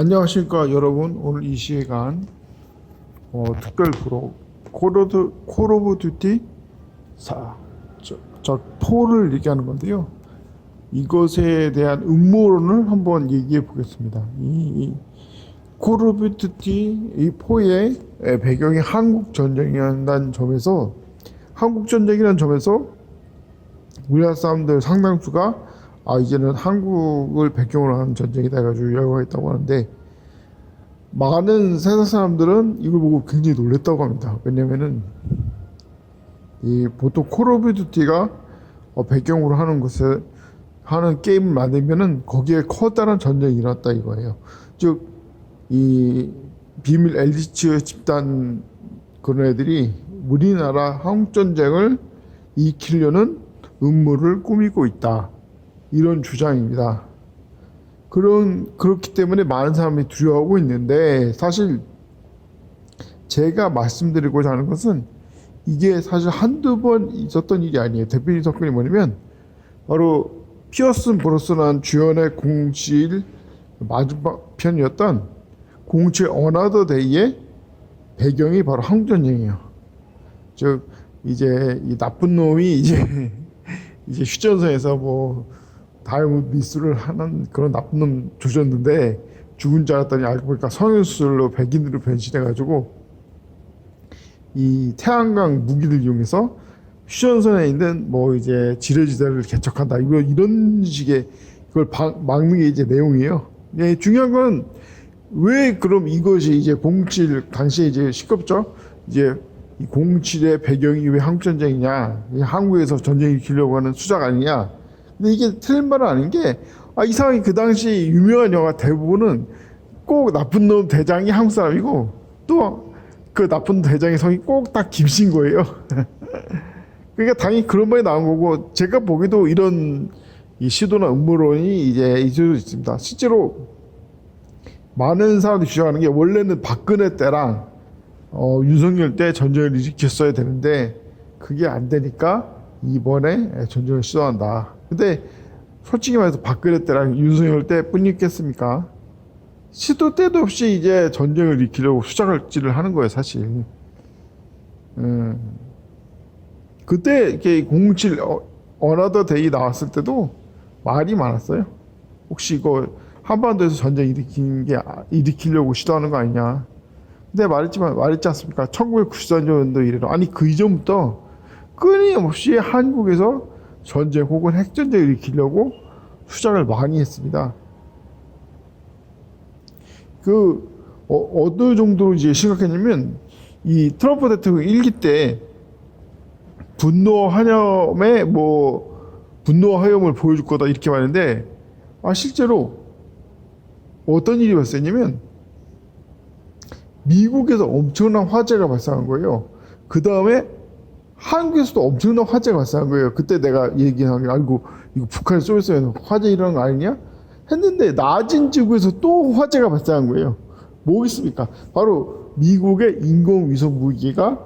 안녕하십니까 여러분. 오늘 이 시간 특별 프로 콜 오브 듀티 4 4를 얘기하는 건데요. 이것에 대한 음모론을 한번 얘기해 보겠습니다. 콜 오브 듀티 이 4의 배경이 한국 전쟁이라는 점에서 우리나라 사람들 상당수가 이제는 한국을 배경으로 하는 전쟁이다 해가지고 열광했다고 하는데, 많은 세상 사람들은 이걸 보고 굉장히 놀랬다고 합니다. 왜냐면은 보통 콜 오브 듀티가 배경으로 하는 게임을 만들면은 거기에 커다란 전쟁이 일어났다 이거예요. 즉 이 비밀 엘리트 집단 그런 애들이 우리나라 한국 전쟁을 일으키려는 음모를 꾸미고 있다, 이런 주장입니다. 그렇기 때문에 많은 사람이 두려워하고 있는데, 사실 제가 말씀드리고자 하는 것은 이게 사실 한두 번 있었던 일이 아니에요. 대표적인 사건이 뭐냐면 바로 피어슨 브로스란 주연의 007 마지막 편이었던 007 어나더 데이의 배경이 바로 한국전쟁이에요. 즉 이제 이 나쁜 놈이 이제 휴전선에서 다이아몬드 미수를 하는 그런 나쁜 놈 조졌는데, 죽은 줄 알았더니 알고 보니까 성형수술로 백인으로 변신해가지고 이 태양광 무기를 이용해서 휴전선에 있는 이제 지뢰지대를 개척한다, 이런 식의 그걸 막는 게 이제 내용이에요. 네, 중요한 건 왜 그럼 이것이 이제 07 당시에 이제 시끄럽죠. 이제 이 07의 배경이 왜 한국 전쟁이냐, 한국에서 전쟁을 일으키려고 하는 수작 아니냐. 근데 이게 틀린 말은 아닌 게, 이상하게 그 당시 유명한 영화 대부분은 꼭 나쁜 놈 대장이 한국 사람이고, 또 그 나쁜 대장의 성이 꼭 다 김씨인 거예요. 그러니까 당연히 그런 말이 나온 거고, 제가 보기에도 이런 이 시도나 음모론이 이제 있을 수 있습니다. 실제로 많은 사람들이 주장하는 게, 원래는 박근혜 때랑 윤석열 때 전쟁을 일으켰어야 되는데 그게 안 되니까 이번에 전쟁을 시도한다. 근데 솔직히 말해서 박근혜 때랑 윤석열 때 뿐이겠습니까? 시도 때도 없이 이제 전쟁을 일으키려고 수작질을 하는 거예요, 사실. 그때 이렇게 007 어나더 데이 나왔을 때도 말이 많았어요. 혹시 이거 한반도에서 전쟁 일으키려고 시도하는 거 아니냐. 근데 말했지 않습니까? 1994년도 이래로, 그 이전부터 끊임없이 한국에서 전쟁 혹은 핵전쟁을 일으키려고 수작을 많이 했습니다. 어느 정도로 이제 심각했냐면, 이 트럼프 대통령 1기 때 분노 화염을 보여줄 거다 이렇게 말했는데, 실제로 어떤 일이 발생했냐면 미국에서 엄청난 화재가 발생한 거예요. 그 다음에 한국에서도 엄청난 화재가 발생한 거예요. 그때 내가 얘기한 게, 이거 북한이 쏘면서 화재 일어난 거 아니냐 했는데, 낮은 지구에서 또 화재가 발생한 거예요. 뭐겠습니까? 바로 미국의 인공위성 무기가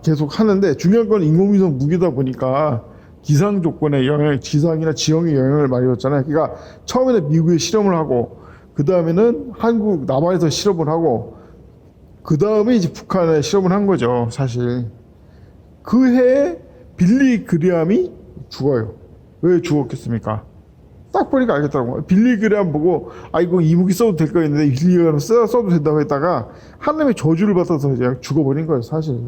계속 하는데, 중요한 건 인공위성 무기다 보니까 기상 조건의 영향, 기상이나 지형의 영향을 많이 줬잖아요. 그러니까 처음에는 미국에 실험을 하고, 그 다음에는 한국 남한에서 실험을 하고, 그 다음에 이제 북한에 실험을 한 거죠, 사실. 그 해에 빌리 그레함이 죽어요. 왜 죽었겠습니까? 딱 보니까 알겠더라고요. 빌리 그레함 보고, 이거 이 무기 써도 될 거였는데 빌리 그레함 써도 된다고 했다가 하나님의 저주를 받아서 이제 죽어버린 거예요, 사실.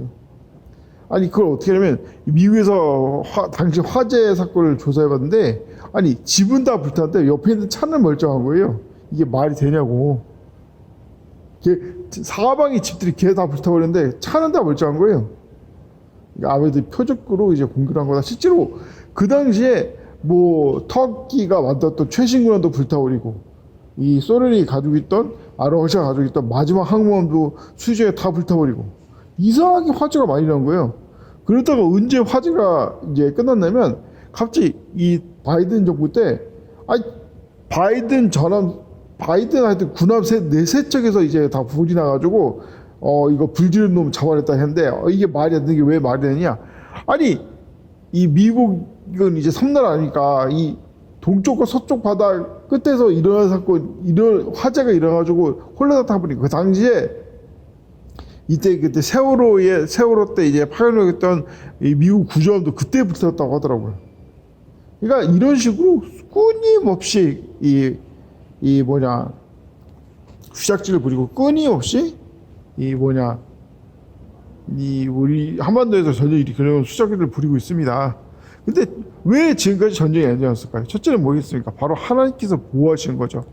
그걸 어떻게 하냐면, 미국에서 당시 화재 사건을 조사해봤는데, 집은 다 불탔는데 옆에 있는 차는 멀쩡한 거예요. 이게 말이 되냐고. 사방의 집들이 다 불타버렸는데 차는 다 멀쩡한 거예요. 아무래도 표적으로 이제 공격한 거다. 실제로 그 당시에 터키가 만들었던 최신군함도 불타버리고, 이 소련이 가지고 있던, 러시아가 가지고 있던 마지막 항모함도 수지에 다 불타버리고, 이상하게 화재가 많이 난 거예요. 그러다가 언제 화재가 이제 끝났냐면, 갑자기 이 바이든 정부 때, 바이든 하여튼 군함 네 척에서 이제 다 불이 나가지고, 이거 불 지른 놈 잡아냈다 했는데, 이게 말이 안 되는 게 왜 말이 되느냐. 이 미국은 이제 섬나라 아니까, 이 동쪽과 서쪽 바다 끝에서 일어난 사건, 이런 화재가 일어나가지고 홀라당 타버리고 그 당시에 그때 세월호 때 이제 파견했던 미국 구조함도 그때 붙었다고 하더라고요. 그러니까 이런 식으로 끊임없이 휴작질을 부리고 끊임없이 우리 한반도에서 전쟁이 일으키려는 휴작질을 부리고 있습니다. 근데 왜 지금까지 전쟁이 안 일어났을까요? 첫째는 뭐겠습니까? 바로 하나님께서 보호하시는 거죠.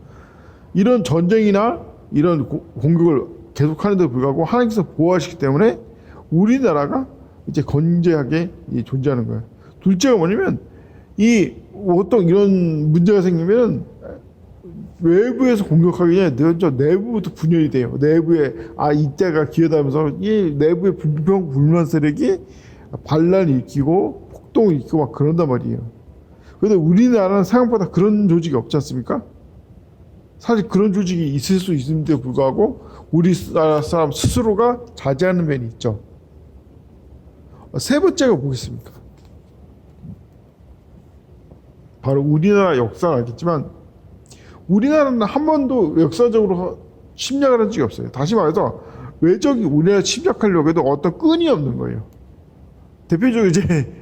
이런 전쟁이나 이런 공격을 계속하는데도 불구하고 하나님께서 보호하시기 때문에 우리나라가 이제 건재하게 존재하는 거예요. 둘째가 뭐냐면 보통 이런 문제가 생기면 외부에서 공격하기 전에 내부부터 분열이 돼요. 내부에 이때가 기회다면서 이 내부의 불평불만 세력이 반란을 일으키고 폭동을 일으키고 막 그런단 말이에요. 그런데 우리나라는 생각보다 그런 조직이 없지 않습니까? 사실 그런 조직이 있을 수 있음에도 불구하고 우리나라 사람 스스로가 자제하는 면이 있죠. 세 번째가 뭐겠습니까? 바로 우리나라 역사를 알겠지만 우리나라는 한 번도 역사적으로 침략을 한 적이 없어요. 다시 말해서 외적이 우리나라 침략하려고 해도 어떤 끈이 없는 거예요. 대표적으로 이제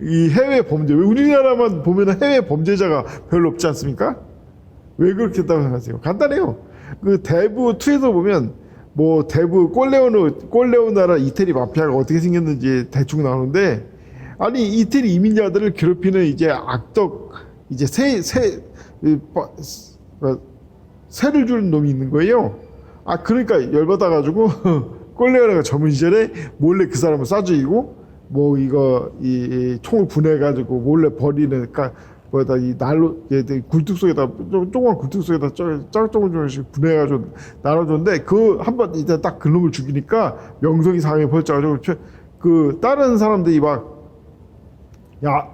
이 해외 범죄, 우리나라만 보면 해외 범죄자가 별로 없지 않습니까? 왜 그렇게 했다고 생각하세요? 간단해요. 그 대부 2에서 보면 대부 꼴레오나라 이태리 마피아가 어떻게 생겼는지 대충 나오는데, 아니 이태리 이민자들을 괴롭히는 이제 악덕 이제 세를 주는 놈이 있는 거예요. 그러니까 열받아가지고 꼴레오나가 젊은 시절에 몰래 그 사람을 쏴죽이고 이 총을 분해가지고 몰래 버리는, 이 난로 굴뚝 속에다 조그만 굴뚝 속에다 조금씩 분해가지고 나눠줬는데 그 한 번 이제 딱 그놈을 죽이니까 명성이 상해 벌써가지고 그 다른 사람들이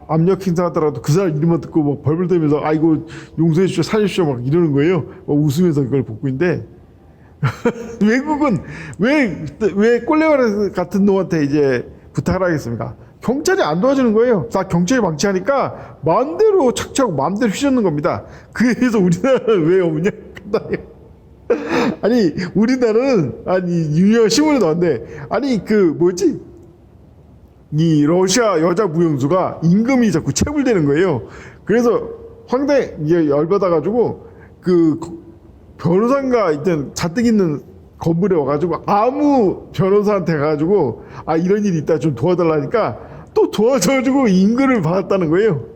압력 행사하더라도 그 사람 이름만 듣고 벌벌 떨면서 아이고 용서해 주십시오, 살려주십시오 막 이러는 거예요. 웃으면서 그걸 보고 있는데 외국은 왜 꼴레오나 같은 놈한테 이제 부탁을 하겠습니까? 경찰이 안 도와주는 거예요. 다 경찰이 방치하니까 마음대로 착취하고 마음대로 휘젓는 겁니다. 그래서 우리나라는 왜 없냐? 아니 우리나라는 유명한 신문에 나왔는데 이 러시아 여자 무용수가 임금이 자꾸 체불되는 거예요. 그래서 황당히 열받아가지고 그 변호사가 일단 잔뜩 있는 건물에 와가지고 아무 변호사한테 가가지고 이런 일이 있다 좀 도와달라니까 또 도와줘가지고 임금을 받았다는 거예요.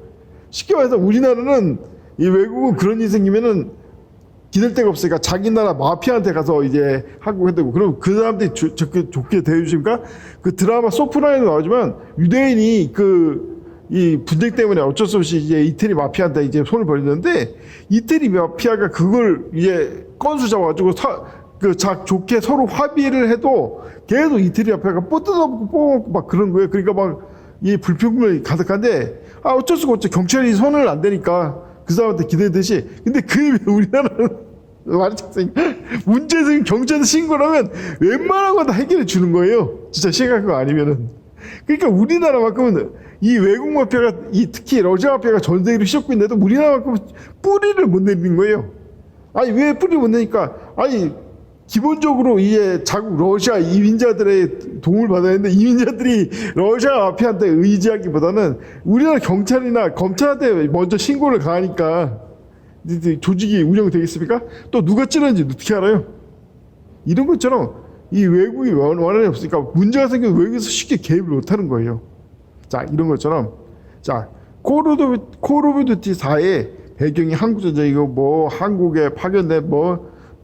쉽게 말해서 우리나라는 이 외국은 그런 일이 생기면은 기댈 데가 없으니까 자기 나라 마피아한테 가서 이제 하고 해대고, 그럼 그 사람들이 좋게 대해주십니까? 그 드라마 소프라노에 나오지만 유대인이 이 분쟁 때문에 어쩔 수 없이 이제 이태리 마피아한테 이제 손을 벌리는데 이태리 마피아가 그걸 이제 건수 잡아가지고 좋게 서로 합의를 해도 계속 이태리 마피아가 뻗어먹고 막 그런 거예요. 그러니까 이 불평불만이 가득한데 어쩔 수가 없죠. 경찰이 손을 안 대니까 그 사람한테 기대듯이. 근데 그게 왜 우리나라는 문제 생긴 경찰에 신고를 하면 웬만한 건 다 해결해 주는 거예요. 진짜 심각한 거 아니면은. 그러니까 우리나라만큼은 이 외국 마피아가 특히 러시아 마피아가 전 세계를 휘젓고 있는데도 우리나라만큼은 뿌리를 못 내리는 거예요. 왜 뿌리를 못 내니까 기본적으로 이제 자국 러시아 이민자들의 도움을 받아야 하는데 이민자들이 러시아 마피아한테 의지하기보다는 우리나라 경찰이나 검찰한테 먼저 신고를 가하니까 조직이 운영되겠습니까? 또 누가 찌르는지 어떻게 알아요? 이런 것처럼 이 외국이 원한이 없으니까 문제가 생기면 외국에서 쉽게 개입을 못하는 거예요. 자, 이런 것처럼 콜 오브 듀티 4의 배경이 한국전쟁이고 한국에 파견된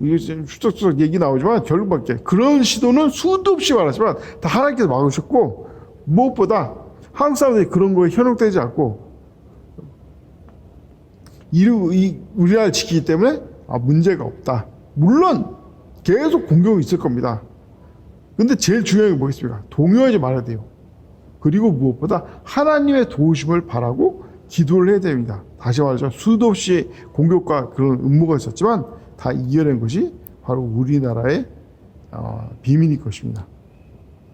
이게 지금 추적추적 얘기 나오지만 결론밖에 그런 시도는 수도 없이 많았지만 다 하나님께서 막으셨고, 무엇보다 한국 사람들이 그런 거에 현혹되지 않고 우리나라를 지키기 때문에 문제가 없다. 물론 계속 공격이 있을 겁니다. 근데 제일 중요한 게 뭐겠습니까? 동요하지 말아야 돼요. 그리고 무엇보다 하나님의 도우심을 바라고 기도를 해야 됩니다. 다시 말하죠. 수도 없이 공격과 그런 음모가 있었지만 다 이겨낸 것이 바로 우리나라의 비밀일 것입니다.